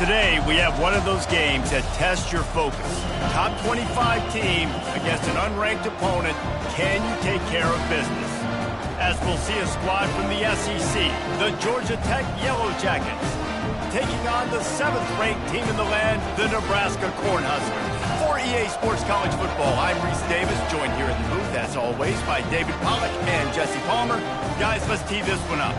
Today, we have one of those games that tests your focus. Top 25 team against an unranked opponent. Can you take care of business? As we'll see a squad from the SEC, the Georgia Tech Yellow Jackets, taking on the 7th-ranked team in the land, the Nebraska Cornhuskers. For EA Sports College Football, I'm Reese Davis, joined here in the booth, as always, by David Pollack and Jesse Palmer. Guys, let's tee this one up.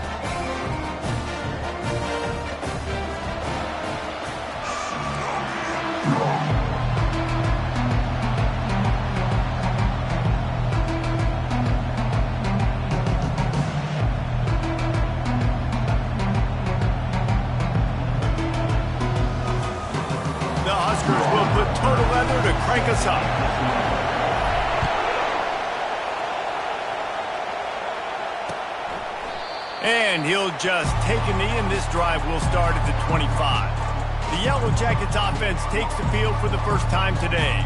Total leather to crank us up. And he'll just take a knee, and this drive will start at the 25. The Yellow Jackets offense takes the field for the first time today.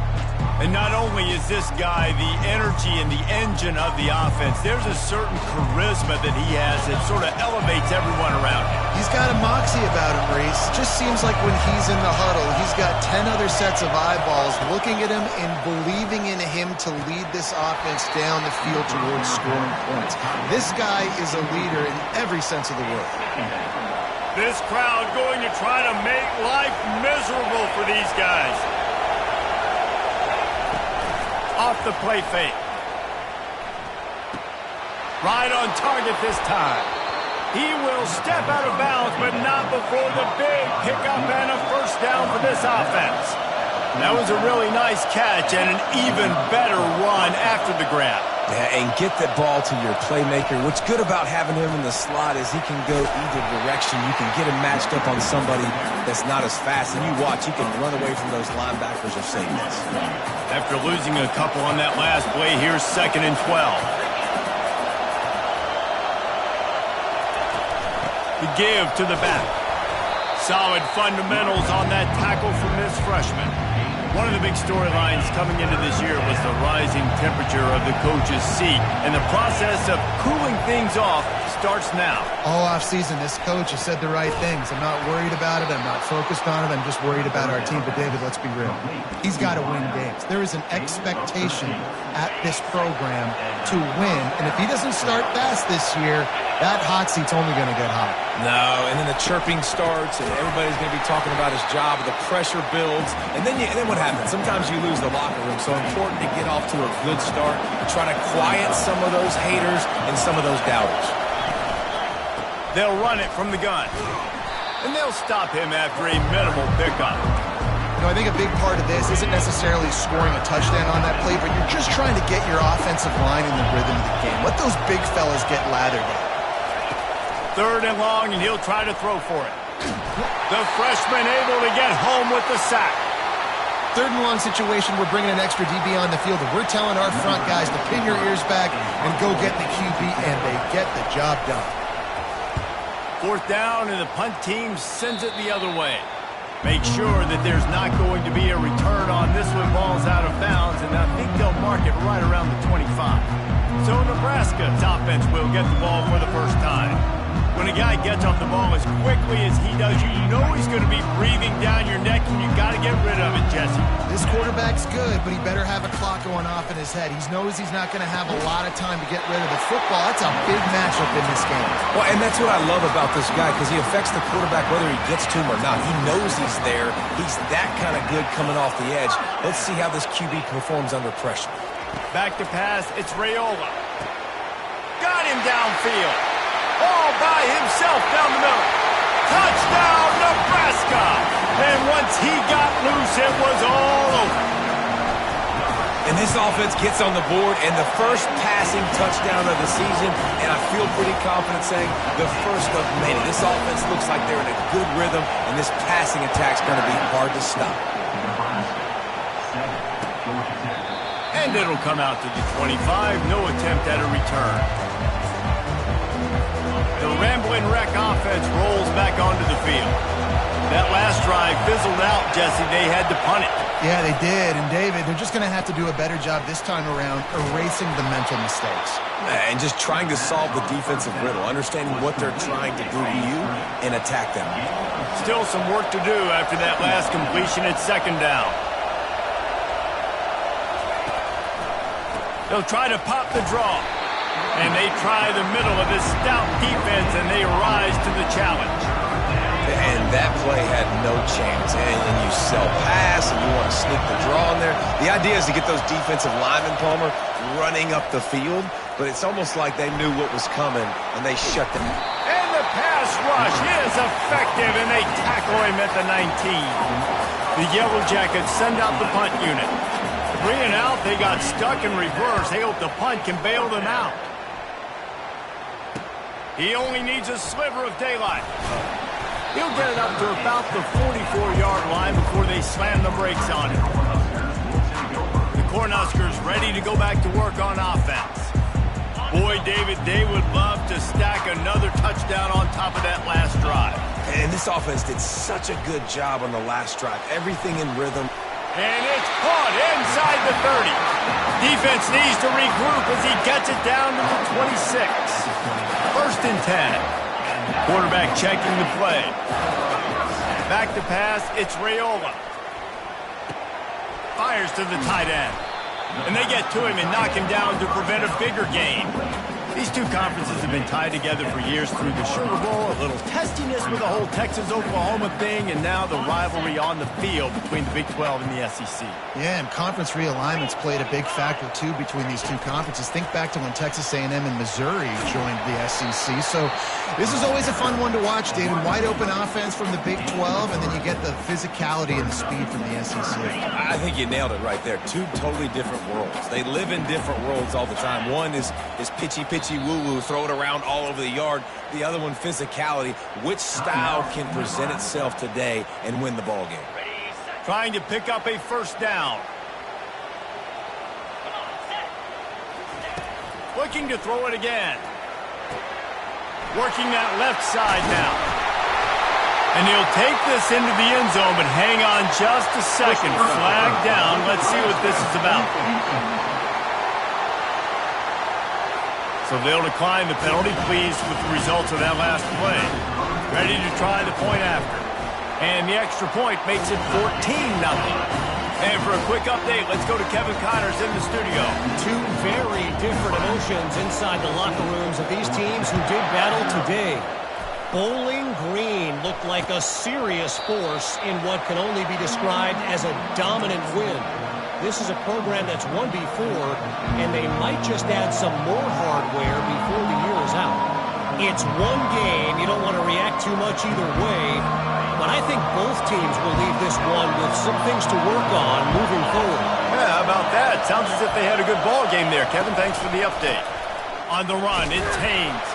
And not only is this guy the energy and the engine of the offense, there's a certain charisma that he has that sort of elevates everyone around him. He's got a moxie about him, Reese. Just seems like when he's in the huddle, he's got 10 other sets of eyeballs looking at him and believing in him to lead this offense down the field towards scoring points. This guy is a leader in every sense of the word. This crowd going to try to make life miserable for these guys. Off the play fake. Right on target this time. He will step out of bounds, but not before the big pickup and a first down for this offense. That was a really nice catch and an even better run after the grab. Yeah, and get the ball to your playmaker. What's good about having him in the slot is he can go either direction. You can get him matched up on somebody that's not as fast. And you watch, he can run away from those linebackers or safeties. After losing a couple on that last play, here's 2nd and 12. The give to the back. Solid fundamentals on that tackle from this freshman. One of the big storylines coming into this year was the rising temperature of the coach's seat, and the process of cooling things off starts now. All offseason, this coach has said the right things. I'm not worried about it. I'm not focused on it. I'm just worried about our team. But, David, let's be real. He's got to win games. There is an expectation at this program to win, and if he doesn't start fast this year, that hot seat's only going to get hot. No, and then the chirping starts, and everybody's going to be talking about his job, the pressure builds, and then what happens? Sometimes you lose the locker room, so important to get off to a good start, try to quiet some of those haters and some of those doubters. They'll run it from the gun, and they'll stop him after a minimal pickup. You know, I think a big part of this isn't necessarily scoring a touchdown on that play, but you're just trying to get your offensive line in the rhythm of the game. Let those big fellas get lathered in. 3rd and long, and he'll try to throw for it. The freshman able to get home with the sack. 3rd and long situation, we're bringing an extra DB on the field, and we're telling our front guys to pin your ears back and go get the QB, and they get the job done. 4th down, and the punt team sends it the other way. Make sure that there's not going to be a return on this one. Ball's out of bounds, and I think they'll mark it right around the 25. So Nebraska's offense will get the ball for the first time. When a guy gets off the ball as quickly as he does, you know he's going to be breathing down your neck, and you got to get rid of it, Jesse. This quarterback's good, but he better have a clock going off in his head. He knows he's not going to have a lot of time to get rid of the football. That's a big matchup in this game. Well, and that's what I love about this guy, because he affects the quarterback whether he gets to him or not. He knows he's there. He's that kind of good coming off the edge. Let's see how this QB performs under pressure. Back to pass, it's Raiola. Got him downfield. All by himself down the middle. Touchdown, Nebraska! And once he got loose, it was all over. And this offense gets on the board, and the first passing touchdown of the season, and I feel pretty confident saying the first of many. This offense looks like they're in a good rhythm, and this passing attack's going to be hard to stop. And it'll come out to the 25. No attempt at a return. The Rambling Wreck offense rolls back onto the field. That last drive fizzled out, Jesse. They had to punt it. Yeah, they did. And, David, they're just going to have to do a better job this time around erasing the mental mistakes. And just trying to solve the defensive riddle, understanding what they're trying to do to you and attack them. Still some work to do after that last completion at second down. They'll try to pop the draw. And they try the middle of this stout defense, and they rise to the challenge. And that play had no chance. And you sell pass, and you want to sneak the draw in there. The idea is to get those defensive linemen, Palmer, running up the field. But it's almost like they knew what was coming, and they shut them. And the pass rush is effective, and they tackle him at the 19. The Yellow Jackets send out the punt unit. 3 and out, they got stuck in reverse. They hope the punt can bail them out. He only needs a sliver of daylight. He'll get it up to about the 44-yard line before they slam the brakes on him. The Cornhuskers ready to go back to work on offense. Boy, David, they would love to stack another touchdown on top of that last drive. And this offense did such a good job on the last drive. Everything in rhythm. And it's caught inside the 30. Defense needs to regroup as he gets it down to the 26. First and 10. Quarterback checking the play. Back to pass, it's Raiola. Fires to the tight end. And they get to him and knock him down to prevent a bigger gain. These two conferences have been tied together for years through the Sugar Bowl, a little testiness with the whole Texas-Oklahoma thing, and now the rivalry on the field between the Big 12 and the SEC. Yeah, and conference realignments played a big factor, too, between these two conferences. Think back to when Texas A&M and Missouri joined the SEC. So this is always a fun one to watch, David. Wide-open offense from the Big 12, and then you get the physicality and the speed from the SEC. I think you nailed it right there. Two totally different worlds. They live in different worlds all the time. One is pitchy woo-woo, throw it around all over the yard. The other one, physicality. Which style can present itself today and win the ball game? Trying to pick up a first down. Looking to throw it again. Working that left side now. And he'll take this into the end zone, but hang on just a second. Flag down. Let's see what this is about. So they'll decline the penalty, pleased with the results of that last play. Ready to try the point after. And the extra point makes it 14-0. And for a quick update, let's go to Kevin Connors in the studio. Two very different emotions inside the locker rooms of these teams who did battle today. Bowling Green looked like a serious force in what can only be described as a dominant win. This is a program that's won before, and they might just add some more hardware before the year is out. It's one game. You don't want to react too much either way, but I think both teams will leave this one with some things to work on moving forward. Yeah, how about that? Sounds as if they had a good ball game there. Kevin, thanks for the update. On the run, it's Haynes.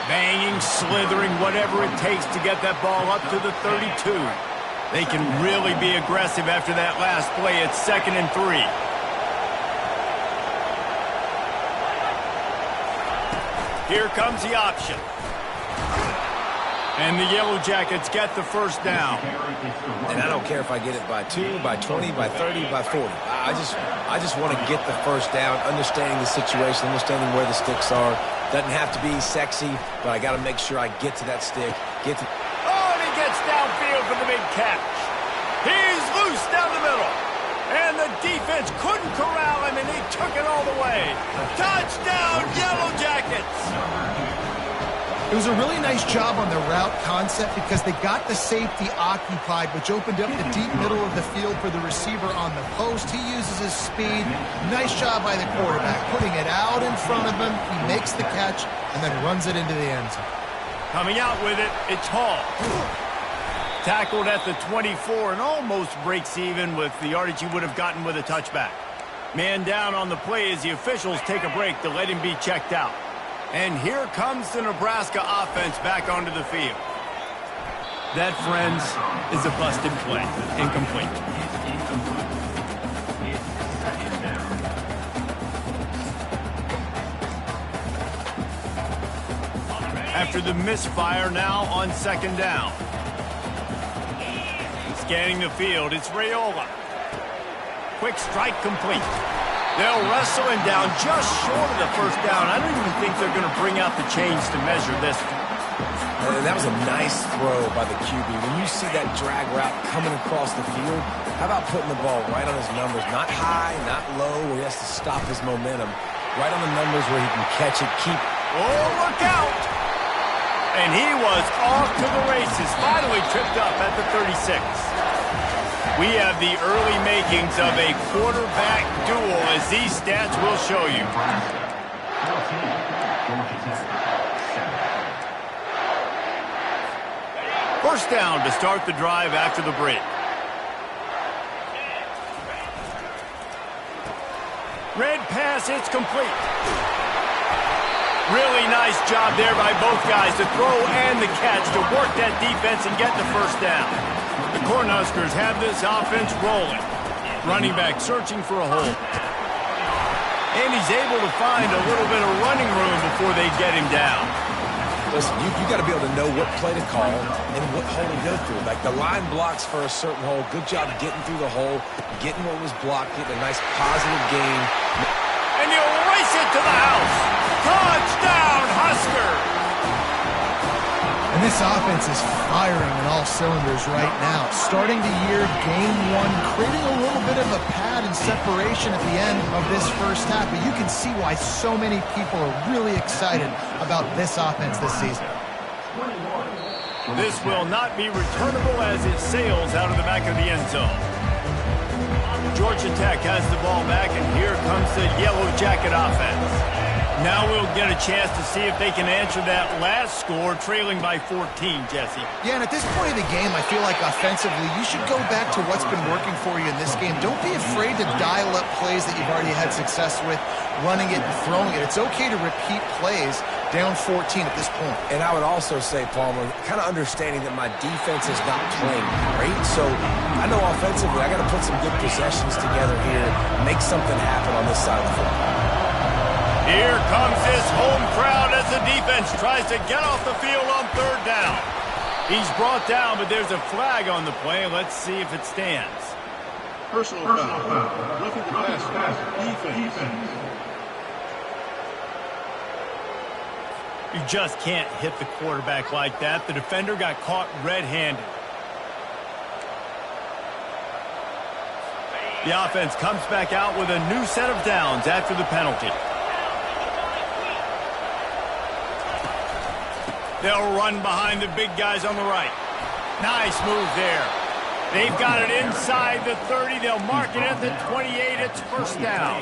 Banging, slithering, whatever it takes to get that ball up to the 32. They can really be aggressive after that last play. It's 2nd and 3. Here comes the option. And the Yellow Jackets get the first down. And I don't care if I get it by 2, by 20, by 30, by 40. I just want to get the first down, understanding the situation, understanding where the sticks are. Doesn't have to be sexy, but I got to make sure I get to that stick. Oh, and he gets downfield for the big catch. He's loose down the middle. And the defense couldn't corral him, and he took it all the way. Touchdown, Yellow Jackets! It was a really nice job on the route concept because they got the safety occupied, which opened up the deep middle of the field for the receiver on the post. He uses his speed. Nice job by the quarterback, putting it out in front of him. He makes the catch and then runs it into the end zone. Coming out with it, it's Hall. Tackled at the 24 and almost breaks even with the yardage he would have gotten with a touchback. Man down on the play as the officials take a break to let him be checked out. And here comes the Nebraska offense back onto the field. That, friends, is a busted play. Incomplete. After the misfire, now on 2nd down. Scanning the field, it's Raiola. quick strike complete. They'll wrestle him down just short of the first down. I don't even think they're going to bring out the chains to measure this one. And that was a nice throw by the QB. When you see that drag route coming across the field, how about putting the ball right on his numbers? Not high, not low, where he has to stop his momentum. Right on the numbers where he can catch it, keep. Oh, look out! And he was off to the races, finally tripped up at the 36. We have the early makings of a quarterback duel, as these stats will show you. First down to start the drive after the break. Red pass, it's complete. Really nice job there by both guys to throw and the catch to work that defense and get the first down. The Cornhuskers have this offense rolling. Running back searching for a hole. And he's able to find a little bit of running room before they get him down. Listen, you got to be able to know what play to call and what hole to go through. Like the line blocks for a certain hole. Good job getting through the hole, getting what was blocked, getting a nice positive gain. And he'll race it to the house. Touchdown, Husker! And this offense is firing on all cylinders right now. Starting the year, game one, creating a little bit of a pad and separation at the end of this first half. But you can see why so many people are really excited about this offense this season. This will not be returnable as it sails out of the back of the end zone. Georgia Tech has the ball back, and here comes the Yellow Jacket offense. Now we'll get a chance to see if they can answer that last score, trailing by 14, Jesse. Yeah, and at this point in the game, I feel like offensively, you should go back to what's been working for you in this game. Don't be afraid to dial up plays that you've already had success with, running it and throwing it. It's okay to repeat plays down 14 at this point. And I would also say, Palmer, kind of understanding that my defense is not playing great. So I know offensively, I got to put some good possessions together here, make something happen on this side of the football. Here comes this home crowd as the defense tries to get off the field on third down. He's brought down, but there's a flag on the play. Let's see if it stands. Personal foul. Roughing the pass. Defense. You just can't hit the quarterback like that. The defender got caught red-handed. The offense comes back out with a new set of downs after the penalty. They'll run behind the big guys on the right. Nice move there. They've got it inside the 30. They'll mark it at the 28. It's first down.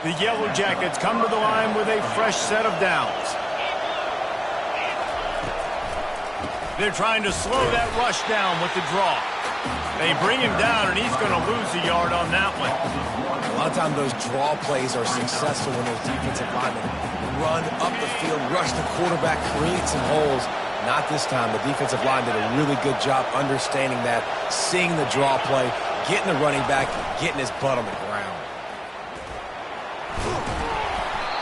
The Yellow Jackets come to the line with a fresh set of downs. They're trying to slow that rush down with the draw. They bring him down, and he's going to lose a yard on that one. A lot of times those draw plays are successful when those defensive linemen run up the field, rush the quarterback, create some holes. Not this time. The defensive line did a really good job understanding that, seeing the draw play, getting the running back, getting his butt on the ground.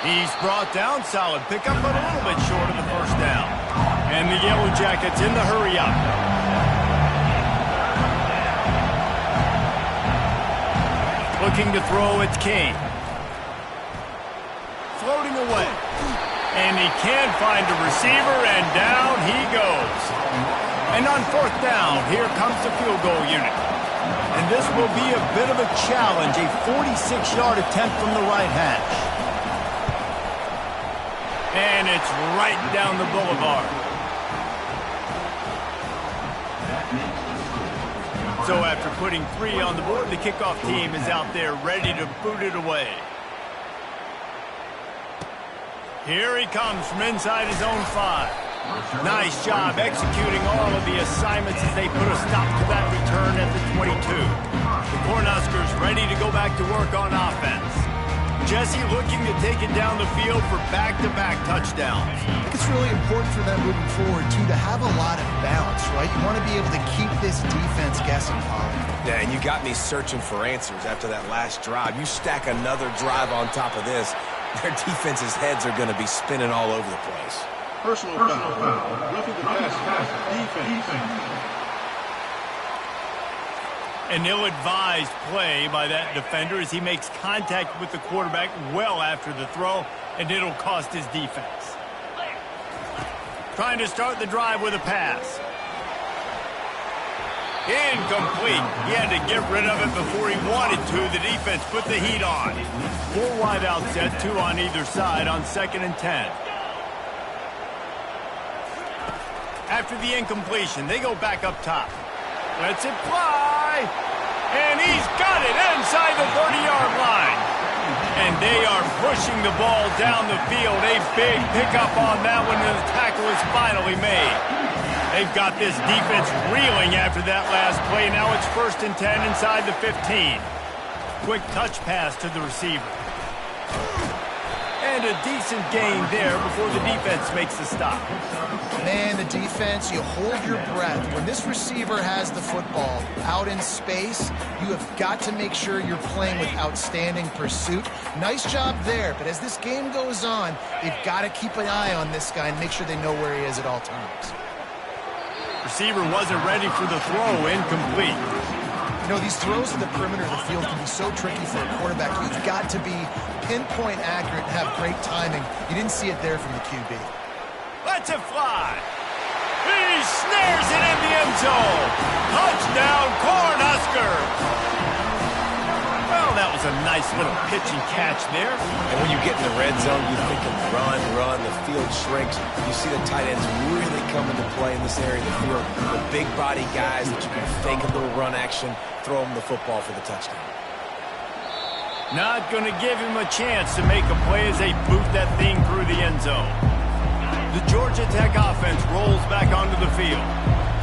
He's brought down solid. Pick up but a little bit short of the first down. And the Yellow Jackets in the hurry up. Looking to throw, it's King. Floating away. And he can't find a receiver, and down he goes. And on fourth down, here comes the field goal unit. And this will be a bit of a challenge, a 46-yard attempt from the right hash. And it's right down the boulevard. So after putting 3 on the board, the kickoff team is out there ready to boot it away. Here he comes from inside his own 5. Nice job executing all of the assignments as they put a stop to that return at the 22. The Cornhuskers ready to go back to work on offense. Jesse looking to take it down the field for back-to-back touchdowns. I think it's really important for them moving forward, too, to have a lot of balance, right? You want to be able to keep this defense guessing, Colin. Yeah, and you got me searching for answers after that last drive. You stack another drive on top of this, their defense's heads are going to be spinning all over the place. Personal foul. Roughing the pass. Defense. An ill-advised play by that defender as he makes contact with the quarterback well after the throw, and it'll cost his defense. Trying to start the drive with a pass. Incomplete. He had to get rid of it before he wanted to. The defense put the heat on. 4 wide out set, 2 on either side on 2nd and 10. After the incompletion, they go back up top. Lets it fly. And he's got it inside the 30-yard line. And they are pushing the ball down the field. A big pickup on that one, and the tackle is finally made. They've got this defense reeling after that last play. Now it's 1st and 10 inside the 15. Quick touch pass to the receiver. And a decent gain there before the defense makes the stop. Man, the defense, you hold your breath. When this receiver has the football out in space, you have got to make sure you're playing with outstanding pursuit. Nice job there, but as this game goes on, they've got to keep an eye on this guy and make sure they know where he is at all times. Receiver wasn't ready for the throw, incomplete. You know, these throws to the perimeter of the field can be so tricky for a quarterback. You've got to be pinpoint accurate and have great timing. You didn't see it there from the QB. Lets it fly. He snares it in the end zone. Touchdown, Cornhuskers. Well, that was a nice little pitch and catch there. And when you get in the red zone, you think of run, the field shrinks. You see the tight ends really come into play in this area of the field. The big body guys that you can fake a little run action, throw them the football for the touchdown. Not going to give him a chance to make a play as they boot that thing through the end zone. The Georgia Tech offense rolls back onto the field.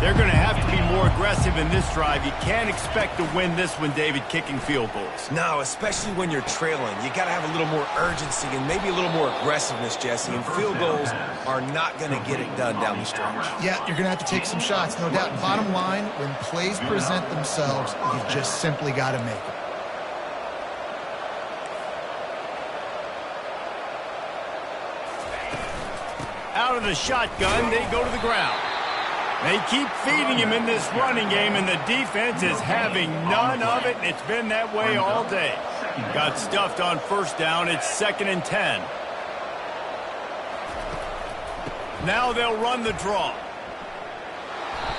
They're going to have to be more aggressive in this drive. You can't expect to win this one, David, kicking field goals. No, especially when you're trailing. You got to have a little more urgency and maybe a little more aggressiveness, Jesse. And field goals are not going to get it done down the stretch. Yeah, you're going to have to take some shots, no doubt. Bottom line, when plays present themselves, you just simply got to make them. Out of the shotgun, they go to the ground. They keep feeding him in this running game, and the defense is having none of it, and it's been that way all day. Got stuffed on 1st down. It's 2nd and 10. Now they'll run the draw.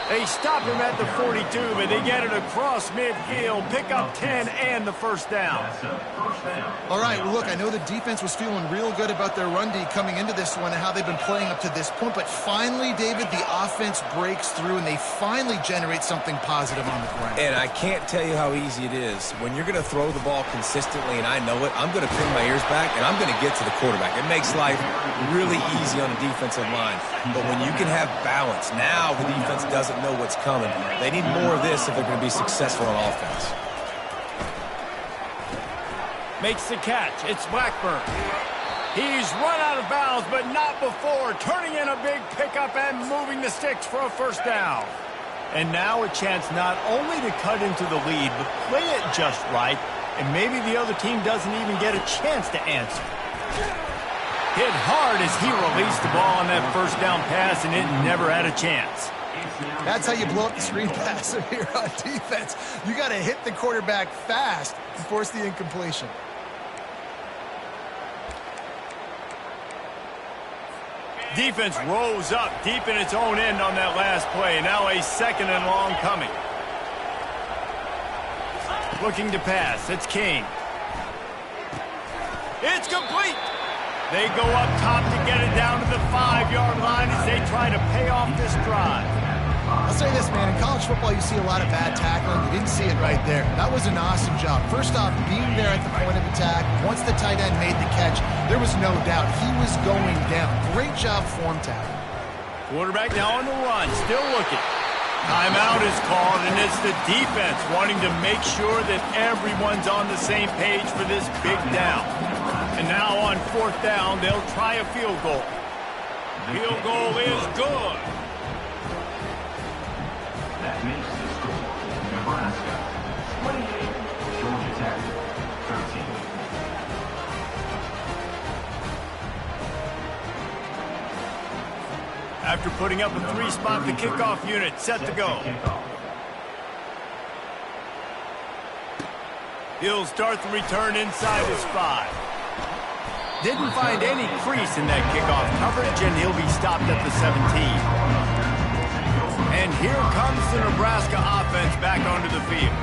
They stop him at the 42, but they get it across midfield, pick up 10 and the 1st down. All right, well, look, I know the defense was feeling real good about their run D coming into this one and how they've been playing up to this point, but finally, David, the offense breaks through and they finally generate something positive on the ground. And I can't tell you how easy it is. When you're going to throw the ball consistently, and I know it, I'm going to pin my ears back and I'm going to get to the quarterback. It makes life really easy on a defensive line. But when you can have balance, now the defense doesn't know what's coming. They need more of this if they're going to be successful on offense. Makes the catch. It's Blackburn. He's run out of bounds, but not before. Turning in a big pickup and moving the sticks for a 1st down. And now a chance not only to cut into the lead, but play it just right, and maybe the other team doesn't even get a chance to answer. Hit hard as he released the ball on that 1st down pass, and it never had a chance. That's how you blow up the screen pass here on defense. You got to hit the quarterback fast to force the incompletion. Defense rose up deep in its own end on that last play. Now a 2nd and long coming. Looking to pass. It's King. It's complete. They go up top to get it down to the 5-yard line as they try to pay off this drive. I'll say this, man. In college football, you see a lot of bad tackling. You didn't see it right there. That was an awesome job. First off, being there at the point of attack. Once the tight end made the catch, there was no doubt he was going down. Great job form tackle. Quarterback now on the run, still looking. Timeout is called, and it's the defense wanting to make sure that everyone's on the same page for this big down. And now on 4th down, they'll try a field goal. Field goal is good. That makes the score Nebraska 28, Georgia Tech 13. After putting up a 3-spot, the kickoff unit set to go. He'll start the return inside his 5. Didn't find any crease in that kickoff coverage, and he'll be stopped at the 17. And here comes the Nebraska offense back onto the field.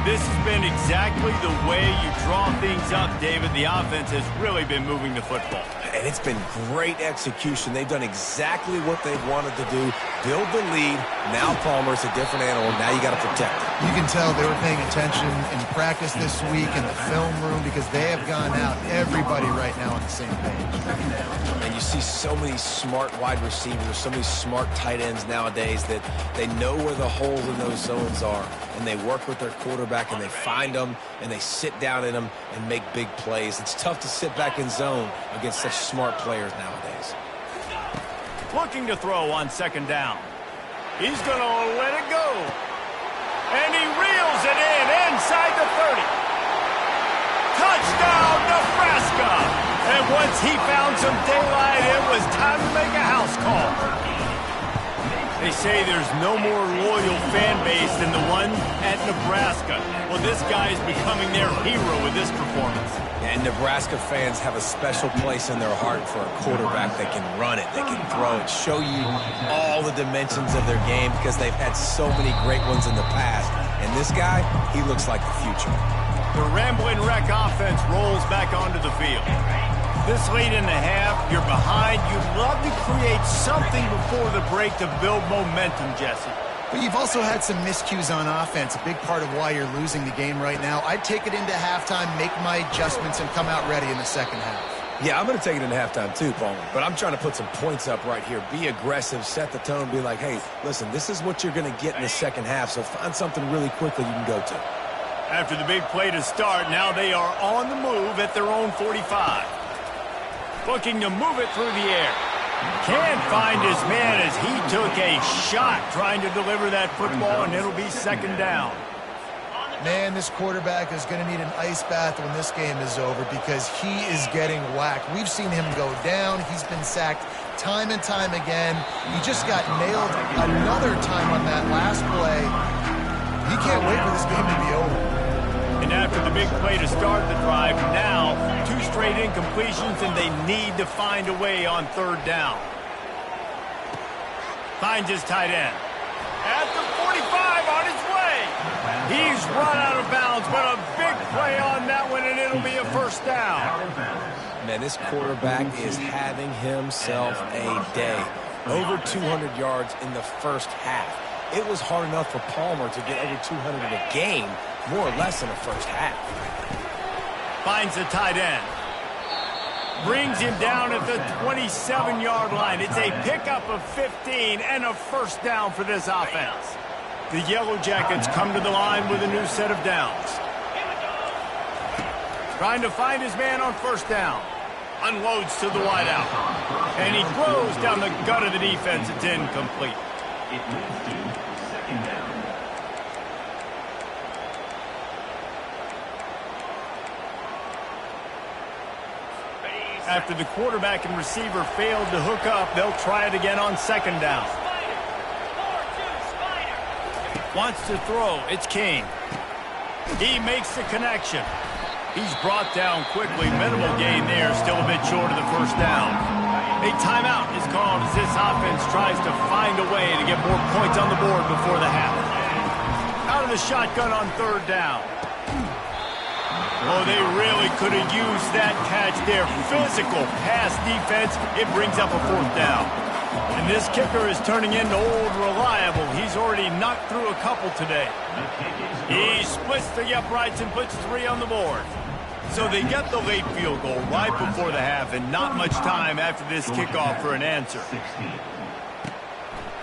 This has been exactly the way you draw things up, David. The offense has really been moving the football. And it's been great execution. They've done exactly what they've wanted to do. Build the lead. Now Palmer's a different animal. Now you got to protect it. You can tell they were paying attention in practice this week in the film room because they have gone out, everybody right now on the same page. And you see so many smart wide receivers, so many smart tight ends nowadays that they know where the holes in those zones are, and they work with their quarterback, and they find them, and they sit down in them and make big plays. It's tough to sit back in zone against such smart players nowadays. Looking to throw on second down. He's going to let it go. And he reels it in inside the 30. Touchdown, Nebraska! And once he found some daylight, it was time to make a house call. They say there's no more loyal fan base than the one at Nebraska. Well, this guy is becoming their hero with this performance. And Nebraska fans have a special place in their heart for a quarterback that can run it, that can throw it, show you all the dimensions of their game because they've had so many great ones in the past. And this guy, he looks like the future. The Ramblin' Wreck offense rolls back onto the field. This late in the half, you're behind. You'd love to create something before the break to build momentum, Jesse. But you've also had some miscues on offense, a big part of why you're losing the game right now. I'd take it into halftime, make my adjustments, and come out ready in the second half. Yeah, I'm going to take it into halftime too, Palmer. But I'm trying to put some points up right here. Be aggressive, set the tone, be like, hey, listen, this is what you're going to get in the second half, so find something really quickly you can go to. After the big play to start, now they are on the move at their own 45. Looking to move it through the air. Can't find his man as he took a shot trying to deliver that football, and it'll be second down. Man, this quarterback is going to need an ice bath when this game is over because he is getting whacked. We've seen him go down. He's been sacked time and time again. He just got nailed another time on that last play. He can't wait for this game to be over. And after the big play to start the drive, now 2 straight incompletions, and they need to find a way on third down. Finds his tight end. At the 45 on his way. He's run out of bounds, but a big play on that one, and it'll be a first down. Man, this quarterback is having himself a day. Over 200 yards in the first half. It was hard enough for Palmer to get over 200 in a game, more or less in the first half. Finds the tight end. Brings him down at the 27-yard line. It's a pickup of 15 and a first down for this offense. The Yellow Jackets come to the line with a new set of downs. Trying to find his man on first down. Unloads to the wideout. And he throws down the gut of the defense. It's incomplete. It leads to second down. After the quarterback and receiver failed to hook up, they'll try it again on second down. Wants to throw. It's King. He makes the connection. He's brought down quickly. Minimal gain there. Still a bit short of the first down. A timeout is called as this offense tries to find a way to get more points on the board before the half. Out of the shotgun on third down. Oh, they really could have used that catch there. Physical pass defense. It brings up a fourth down. And this kicker is turning into old reliable. He's already knocked through a couple today. He splits the uprights and puts 3 on the board. So they get the late field goal right before the half and not much time after this kickoff for an answer.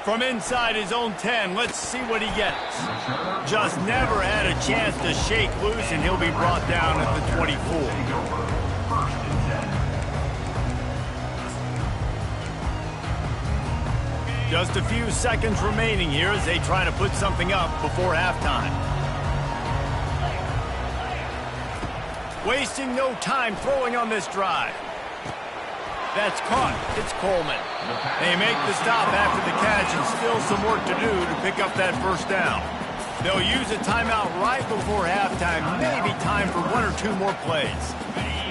From inside his own 10, let's see what he gets. Just never had a chance to shake loose, and he'll be brought down at the 24. Just a few seconds remaining here as they try to put something up before halftime. Wasting no time throwing on this drive. That's caught. It's Coleman. They make the stop after the catch and still some work to do to pick up that first down. They'll use a timeout right before halftime. Maybe time for 1 or 2 more plays.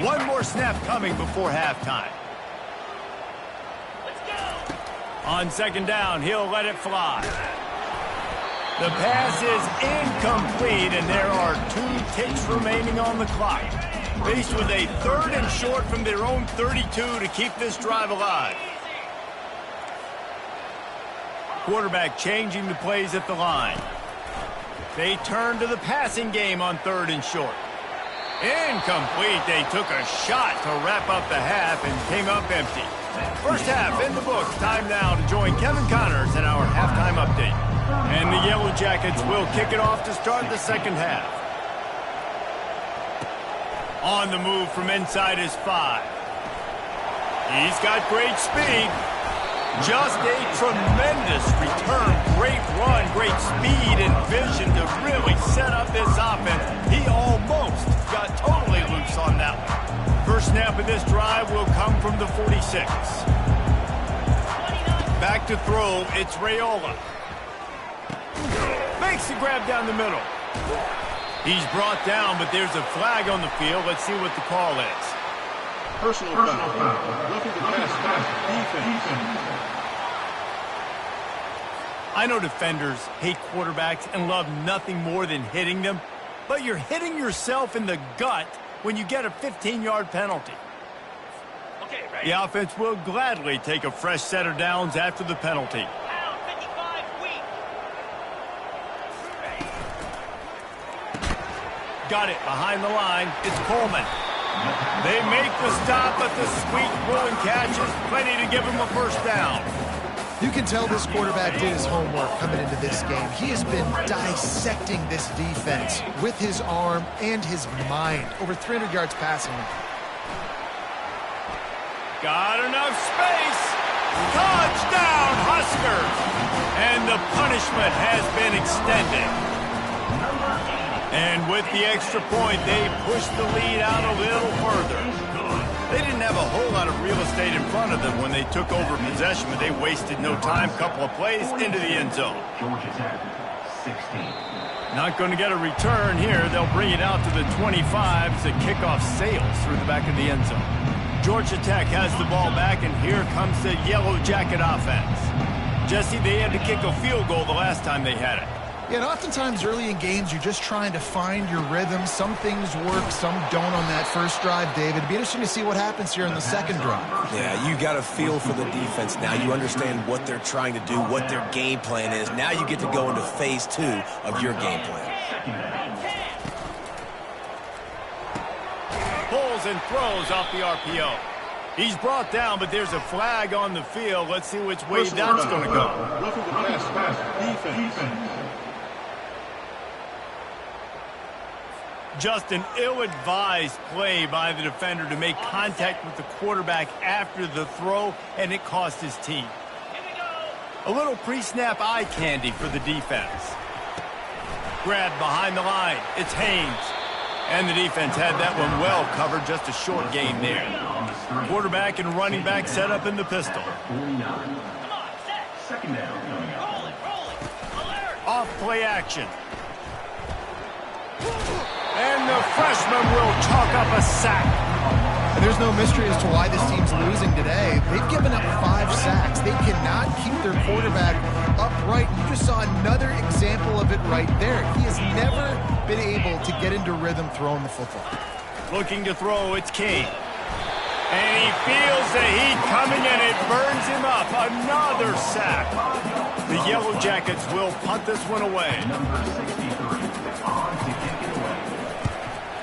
One more snap coming before halftime. On second down, he'll let it fly. The pass is incomplete, and there are 2 ticks remaining on the clock. Faced with a 3rd and short from their own 32 to keep this drive alive. Quarterback changing the plays at the line. They turn to the passing game on 3rd and short. Incomplete. They took a shot to wrap up the half and came up empty. First half in the books. Time now to join Kevin Connors in our halftime update. And the Yellow Jackets will kick it off to start the second half. On the move from inside his 5. He's got great speed. Just a tremendous return. Great run, great speed and vision to really set up this offense. He almost got totally loose on that one. First snap of this drive will come from the 46. Back to throw, it's Raiola. Makes the grab down the middle. He's brought down, but there's a flag on the field. Let's see what the call is. Personal foul. Roughing the pass. Defense. I know defenders hate quarterbacks and love nothing more than hitting them, but you're hitting yourself in the gut when you get a 15-yard penalty. The offense will gladly take a fresh set of downs after the penalty. Got it behind the line. It's Coleman. They make the stop, but the sweet throw and catch is plenty to give him a first down. You can tell this quarterback did his homework coming into this game. He has been dissecting this defense with his arm and his mind. Over 300 yards passing. Got enough space. Touchdown, Huskers. And the punishment has been extended. And with the extra point, they pushed the lead out a little further. They didn't have a whole lot of real estate in front of them when they took over possession, but they wasted no time. Couple of plays into the end zone. Not going to get a return here. They'll bring it out to the 25 as the kickoff sails through the back of the end zone. Georgia Tech has the ball back, and here comes the Yellow Jacket offense. Jesse, they had to kick a field goal the last time they had it. Yeah, and oftentimes early in games, you're just trying to find your rhythm. Some things work, some don't on that first drive, David. It'd be interesting to see what happens here in the second drive. Yeah, you got a feel for the defense now. You understand what they're trying to do, what their game plan is. Now you get to go into phase 2 of your game plan. Pulls and throws off the RPO. He's brought down, but there's a flag on the field. Let's see which way that's going to go. Roughing the pass. Defense. Just an ill-advised play by the defender to make contact with the quarterback after the throw, and it cost his team. A little pre-snap eye candy for the defense. Grabbed behind the line. It's Haynes. And the defense had that one well covered. Just a short game there. Quarterback and running back set up in the pistol. Off play action. And the freshman will chalk up a sack. And there's no mystery as to why this team's losing today. They've given up 5 sacks. They cannot keep their quarterback upright. You just saw another example of it right there. He has never been able to get into rhythm throwing the football. Looking to throw, it's King. And he feels the heat coming, and it burns him up. Another sack. The Yellow Jackets will punt this one away.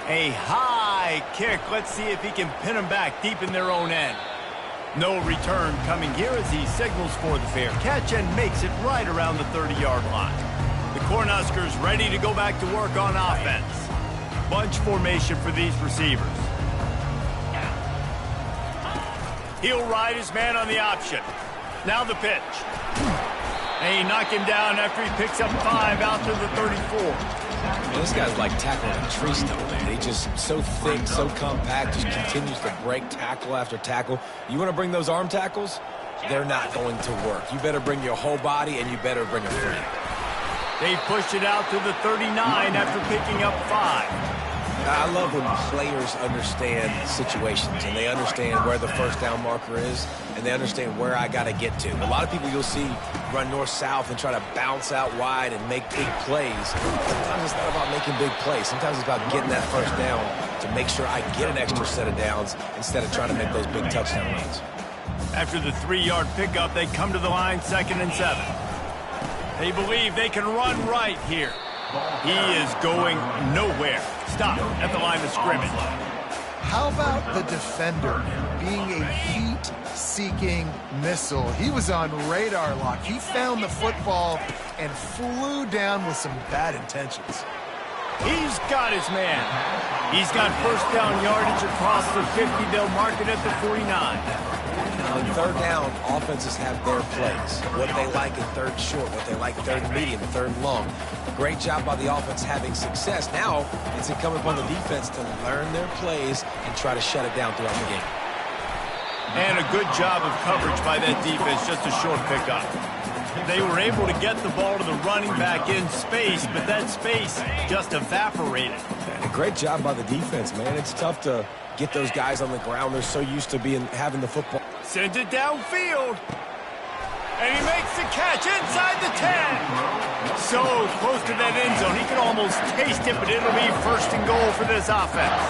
A high kick. Let's see if he can pin them back deep in their own end. No return coming here as he signals for the fair catch and makes it right around the 30-yard line. The Cornhuskers ready to go back to work on offense. Bunch formation for these receivers. He'll ride his man on the option. Now the pitch. And he knocked him down after he picks up 5 out to the 34. Man, this guy's like tackling a tree stump, man. He's just so thick, so compact, just continues to break tackle after tackle. You want to bring those arm tackles? They're not going to work. You better bring your whole body, and you better bring a frame. They pushed it out to the 39 after picking up 5. I love when players understand situations and they understand where the first down marker is and they understand where I got to get to. A lot of people you'll see run north-south and try to bounce out wide and make big plays. Sometimes it's not about making big plays. Sometimes it's about getting that first down to make sure I get an extra set of downs instead of trying to make those big touchdown runs. After the 3-yard pickup, they come to the line 2nd and 7. They believe they can run right here. He is going nowhere. Stop at the line of scrimmage. How about the defender being a heat-seeking missile? He was on radar lock. He found the football and flew down with some bad intentions. He's got his man. He's got first down yardage across the 50. They'll mark it at the 49. On 3rd down, offenses have their plays. What they like in 3rd short, what they like 3rd medium, 3rd long. Great job by the offense having success. Now it's incumbent upon the defense to learn their plays and try to shut it down throughout the game. And a good job of coverage by that defense, just a short pickup. They were able to get the ball to the running back in space, but that space just evaporated. And a great job by the defense, man. It's tough to get those guys on the ground. They're so used to having the football. Sends it downfield. And he makes the catch inside the 10. So close to that end zone. He can almost taste it, but it'll be 1st and goal for this offense.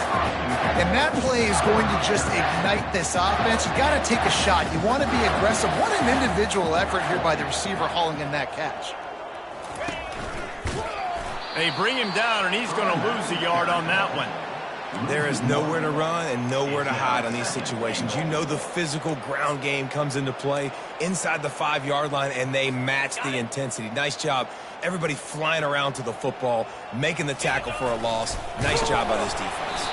And that play is going to just ignite this offense. You got to take a shot. You want to be aggressive. What an individual effort here by the receiver hauling in that catch. They bring him down, and he's going to lose a yard on that one. There is nowhere to run and nowhere to hide on these situations. You know the physical ground game comes into play inside the 5-yard line, and they match the intensity. Nice job. Everybody flying around to the football, making the tackle for a loss. Nice job by this defense.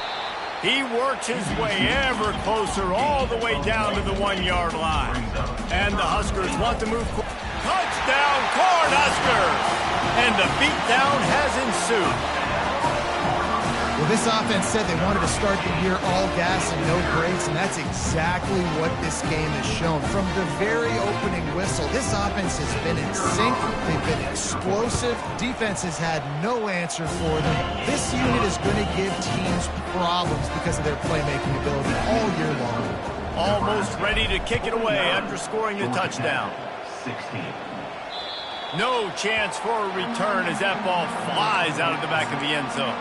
He works his way ever closer all the way down to the 1-yard line. And the Huskers want to move. Touchdown, Cornhuskers! And the beatdown has ensued. Well, this offense said they wanted to start the year all gas and no brakes, and that's exactly what this game has shown. From the very opening whistle, this offense has been in sync. They've been explosive. Defense has had no answer for them. This unit is going to give teams problems because of their playmaking ability all year long. Almost ready to kick it away after scoring the touchdown. 16. No chance for a return as that ball flies out of the back of the end zone.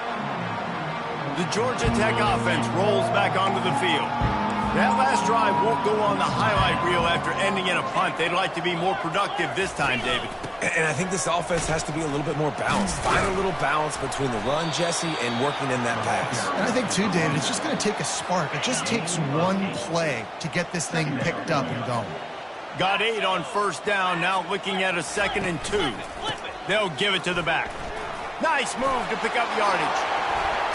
The Georgia Tech offense rolls back onto the field. That last drive won't go on the highlight reel after ending in a punt. They'd like to be more productive this time, David. And I think this offense has to be a little bit more balanced. Find a little balance between the run, Jesse, and working in that pass. And I think, too, David, it's just going to take a spark. It just takes one play to get this thing picked up and going. Got 8 on first down, now looking at a 2nd and 2. They'll give it to the back. Nice move to pick up yardage.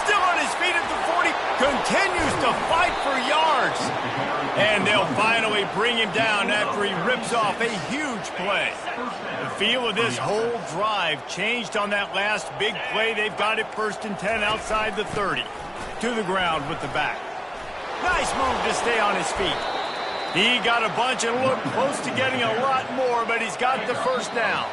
Still on his feet at the 40. Continues to fight for yards. And they'll finally bring him down after he rips off a huge play. The feel of this whole drive changed on that last big play. They've got it 1st and 10 outside the 30. To the ground with the back. Nice move to stay on his feet. He got a bunch and looked close to getting a lot more, but he's got the first down.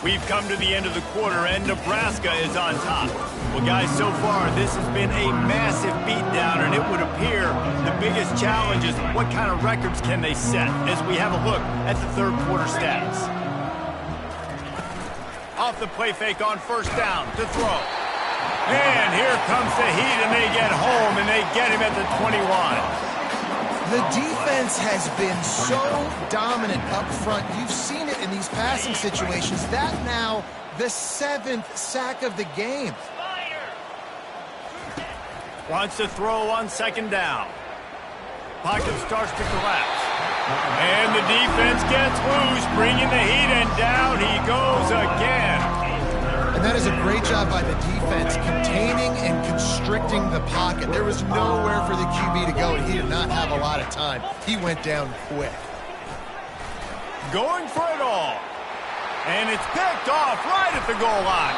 We've come to the end of the quarter, and Nebraska is on top. Well, guys, so far, this has been a massive beatdown, and it would appear the biggest challenge is what kind of records can they set as we have a look at the 3rd quarter stats. Off the play fake on first down to throw. And here comes the heat, and they get home, and they get him at the 21. The defense has been so dominant up front. You've seen it in these passing situations. That now the 7th sack of the game. Wants to throw on 2nd down. Pocket starts to collapse. And the defense gets loose, bringing the heat, and down he goes again. And that is a great job by the defense, containing and constricting the pocket. There was nowhere for the QB to go, and he did not have a lot of time. He went down quick. Going for it all. And it's picked off right at the goal line.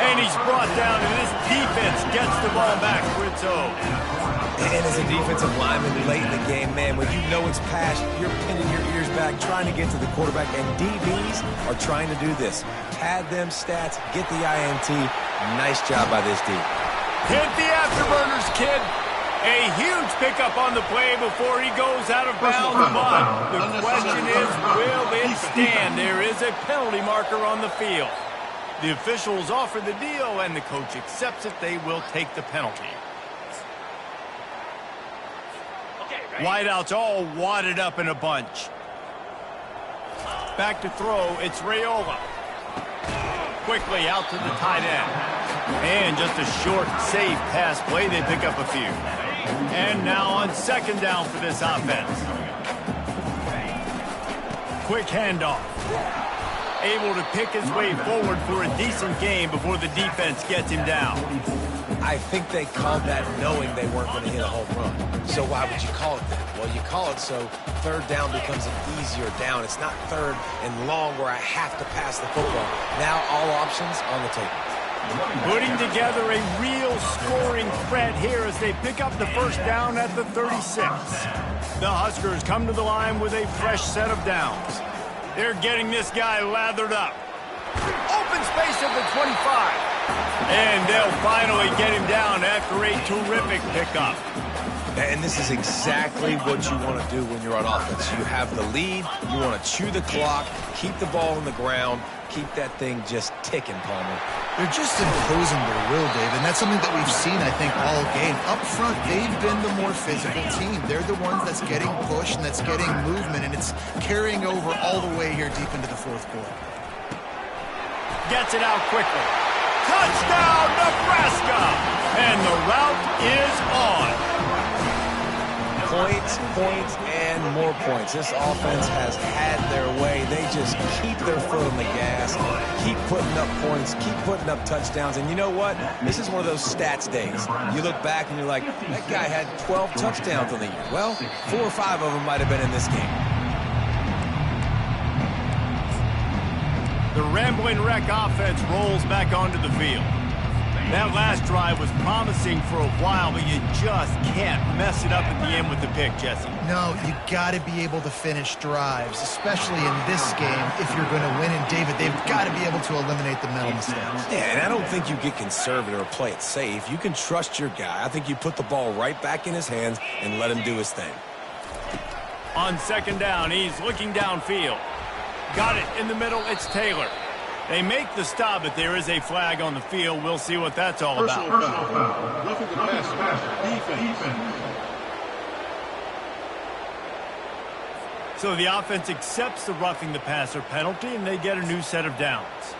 And he's brought down, and this defense gets the ball back for its own. And as a defensive lineman late in the game, man, when you know it's past, you're pinning your ears back, trying to get to the quarterback, and DBs are trying to do this. Pad them stats, get the INT. Nice job by this D. Hit the afterburners, kid. A huge pickup on the play before he goes out of bounds, but the question is, will it stand? There is a penalty marker on the field. The officials offer the deal, and the coach accepts it. They will take the penalty. Wideouts all wadded up in a bunch. Back to throw, it's Raiola. Quickly out to the tight end. And just a short, safe pass play, they pick up a few. And now on second down for this offense. Quick handoff. Able to pick his way forward for a decent game before the defense gets him down. I think they called that knowing they weren't going to hit a home run. So why would you call it that? Well, you call it so third down becomes an easier down. It's not third and long where I have to pass the football. Now all options on the table. Putting together a real scoring threat here as they pick up the first down at the 36. The Huskers come to the line with a fresh set of downs. They're getting this guy lathered up. Open space at the 25. And they'll finally get him down after a terrific pickup. And this is exactly what you want to do when you're on offense. You have the lead, you want to chew the clock, keep the ball on the ground, keep that thing just ticking, Palmer. They're just imposing their will, Dave, and that's something that we've seen, I think, all game. Up front, they've been the more physical team. They're the ones that's getting pushed and that's getting movement, and it's carrying over all the way here deep into the fourth quarter. Gets it out quickly. Touchdown, Nebraska! And the route is on. Points, points, and more points. This offense has had their way. They just keep their foot on the gas, keep putting up points, keep putting up touchdowns. And you know what? This is one of those stats days. You look back and you're like, that guy had 12 touchdowns on the year. Well, 4 or 5 of them might have been in this game. The Rambling Wreck offense rolls back onto the field. That last drive was promising for a while, but you just can't mess it up at the end with the pick, Jesse. No, you got to be able to finish drives, especially in this game. If you're going to win, and David, they've got to be able to eliminate the mental mistakes. Yeah, and I don't think you get conservative or play it safe. You can trust your guy. I think you put the ball right back in his hands and let him do his thing. On second down, he's looking downfield. Got it in the middle, it's Taylor. They make the stop, but there is a flag on the field. We'll see what that's all about. Personal foul. Roughing the passer. Defense. So the offense accepts the roughing the passer penalty, and they get a new set of downs.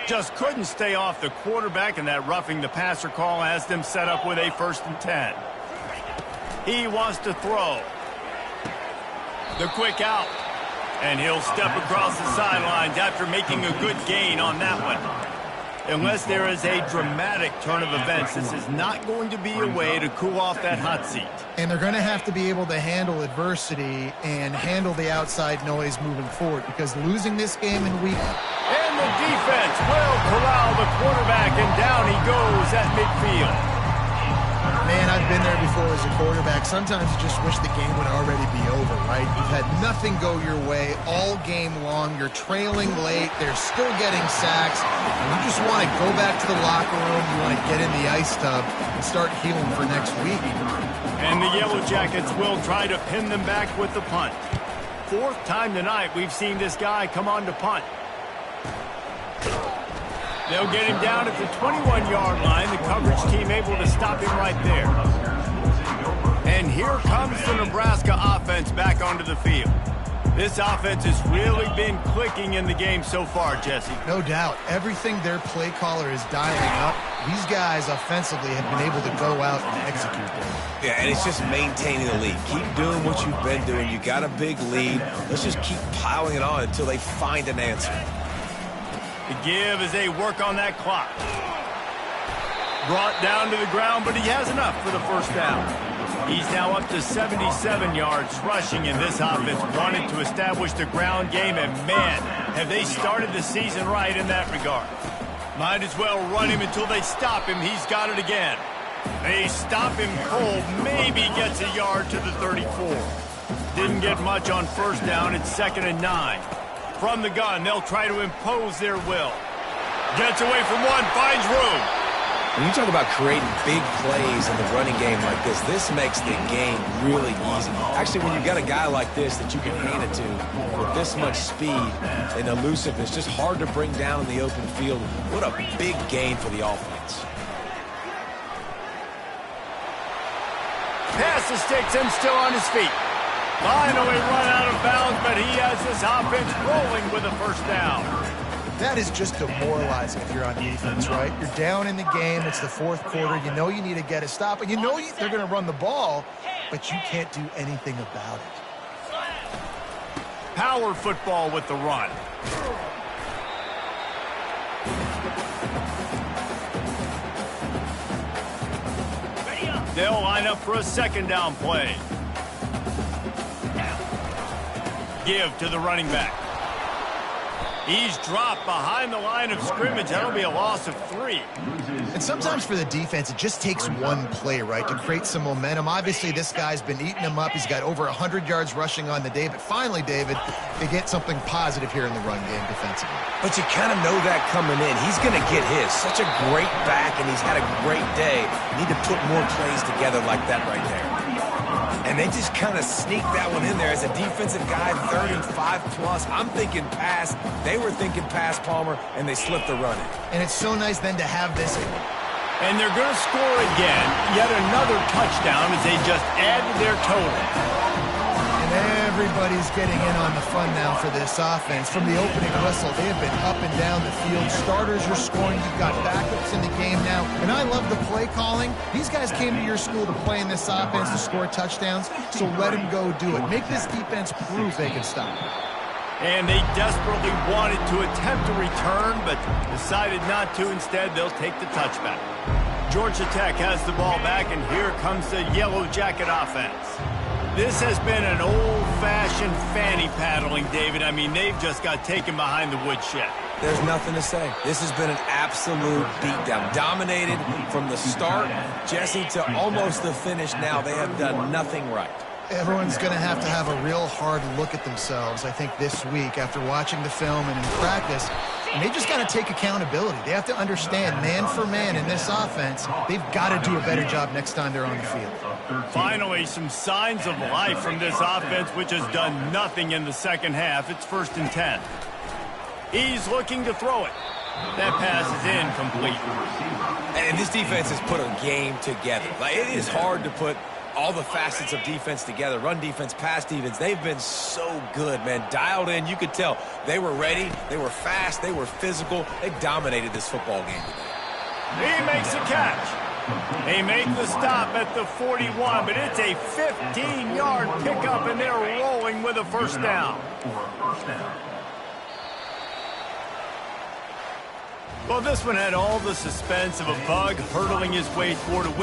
Just couldn't stay off the quarterback, and that roughing the passer call has them set up with a 1st and 10. He wants to throw. The quick out. And he'll step across the sidelines after making a good gain on that one. Unless there is a dramatic turn of events, this is not going to be a way to cool off that hot seat. And they're going to have to be able to handle adversity and handle the outside noise moving forward, because losing this game in week... And the defense will corral the quarterback, and down he goes at midfield. Man, I've been there before as a quarterback. Sometimes you just wish the game would already be over, right? You've had nothing go your way all game long. You're trailing late. They're still getting sacks. And you just want to go back to the locker room. You want to get in the ice tub and start healing for next week. And the Yellow Jackets will try to pin them back with the punt. 4th time tonight we've seen this guy come on to punt. They'll get him down at the 21-yard line. The coverage team able to stop him right there. And here comes the Nebraska offense back onto the field. This offense has really been clicking in the game so far, Jesse. No doubt. Everything their play caller is dialing up, these guys offensively have been able to go out and execute them. Yeah, and it's just maintaining the lead. Keep doing what you've been doing. You got a big lead. Let's just keep piling it on until they find an answer. The give as they work on that clock. Brought down to the ground, but he has enough for the 1st down. He's now up to 77 yards rushing, and this offense wanted to establish the ground game, and man, have they started the season right in that regard. Might as well run him until they stop him. He's got it again. They stop him cold, maybe gets a yard to the 34. Didn't get much on first down. It's 2nd and 9. From the gun, they'll try to impose their will. Gets away from one, finds room. When you talk about creating big plays in the running game like this makes the game really easy. Actually, when you got a guy like this that you can hand it to with this much speed and elusiveness, just hard to bring down in the open field. What a big gain for the offense. Pass the sticks and still on his feet. Finally run out of bounds, but he has this offense rolling with a first down. That is just demoralizing if you're on defense, right? You're down in the game. It's the 4th quarter. You know you need to get a stop, and you know they're going to run the ball, but you can't do anything about it. Power football with the run. They'll line up for a 2nd down play. Give to the running back. He's dropped behind the line of scrimmage. That'll be a loss of 3. And sometimes for the defense, it just takes one play, right, to create some momentum. Obviously, this guy's been eating him up. He's got over 100 yards rushing on the day. But finally, David, they get something positive here in the run game defensively. But you kind of know that coming in. He's going to get his. Such a great back, and he's had a great day. Need to put more plays together like that right there. And they just kind of sneaked that one in there as a defensive guy, 3rd and 5+. I'm thinking pass. They were thinking pass, Palmer, and they slipped the run in. And it's so nice then to have this. And they're going to score again. Yet another touchdown as they just added their total. And everybody's getting in on the fun now for this offense. From the opening whistle, they have been up and down the field. Starters are scoring. You've got backups in the game now. And I love the play calling. These guys came to your school to play in this offense to score touchdowns, so let them go do it. Make this defense prove they can stop it. And they desperately wanted to attempt a return, but decided not to. Instead, they'll take the touchback. Georgia Tech has the ball back, and here comes the Yellow Jacket offense. This has been an old-fashioned fanny paddling, David. I mean, they've just got taken behind the woodshed. There's nothing to say. This has been an absolute beatdown. Dominated from the start, Jesse, to almost the finish now. They have done nothing right. Everyone's going to have a real hard look at themselves, I think, this week after watching the film and in practice. And they just got to take accountability. They have to understand, man for man in this offense, they've got to do a better job next time they're on the field. Finally, some signs of life from this offense, which has done nothing in the second half. It's 1st and 10. He's looking to throw it. That pass is incomplete. And this defense has put a game together. Like, it is hard to put all the facets of defense together. Run defense, pass defense. They've been so good, man. Dialed in. You could tell they were ready. They were fast. They were physical. They dominated this football game today. He makes a catch. They make the stop at the 41, but it's a 15-yard pickup, and they're rolling with a first down. Well, this one had all the suspense of a bug hurtling his way toward a win.